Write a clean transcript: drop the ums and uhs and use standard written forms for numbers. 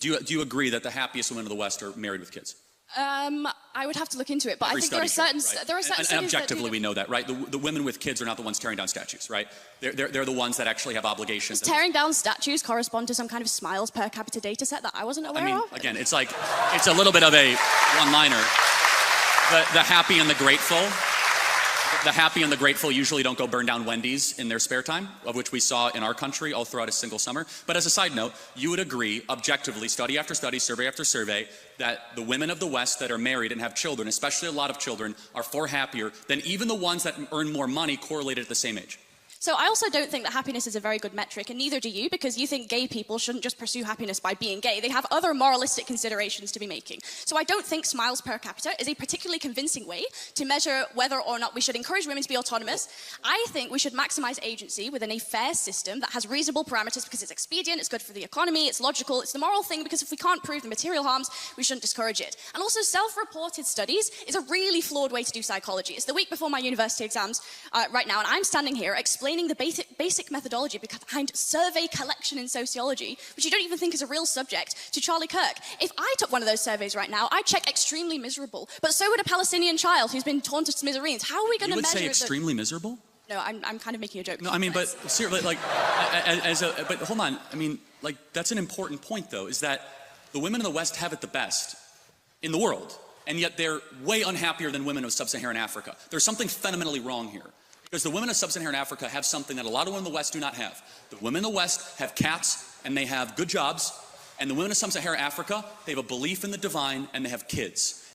Do you agree that the happiest women of the West are married with kids? I would have to look into it, but Every I think there are certain study shows, right? there are certain and studies objectively, that we know that, right? The women with kids are not the ones tearing down statues, right? They're the ones that actually have obligations. Tearing down statues correspond to some kind of smiles per capita data set that I wasn't aware of. Again, it's like, it's a little bit of a one-liner. The happy and the grateful. The happy and the grateful usually don't go burn down Wendy's in their spare time, of which we saw in our country all throughout a single summer. But as a side note, you would agree, objectively, study after study, survey after survey, that the women of the West that are married and have children, especially a lot of children, are far happier than even the ones that earn more money correlated at the same age. So I also don't think that happiness is a very good metric, and neither do you, because you think gay people shouldn't just pursue happiness by being gay. They have other moralistic considerations to be making. So I don't think smiles per capita is a particularly convincing way to measure whether or not we should encourage women to be autonomous. I think we should maximize agency within a fair system that has reasonable parameters because it's expedient, it's good for the economy, it's logical, it's the moral thing, because if we can't prove the material harms, we shouldn't discourage it. And also, self-reported studies is a really flawed way to do psychology. It's the week before my university exams right now, and I'm standing here explaining the basic methodology behind survey collection in sociology, which you don't even think is a real subject, to Charlie Kirk. If I took one of those surveys right now, I'd check extremely miserable. But so would a Palestinian child who's been torn to smithereens. How are we going to measure? You would say extremely miserable? No, I'm kind of making a joke. No, I mean, but seriously, like, but hold on. I mean, like, that's an important point, though, is that the women in the West have it the best in the world, and yet they're way unhappier than women of sub-Saharan Africa. There's something fundamentally wrong here. Because the women of sub-Saharan Africa have something that a lot of women in the West do not have. The women in the West have cats, and they have good jobs, and the women of sub-Saharan Africa, they have a belief in the divine, and they have kids.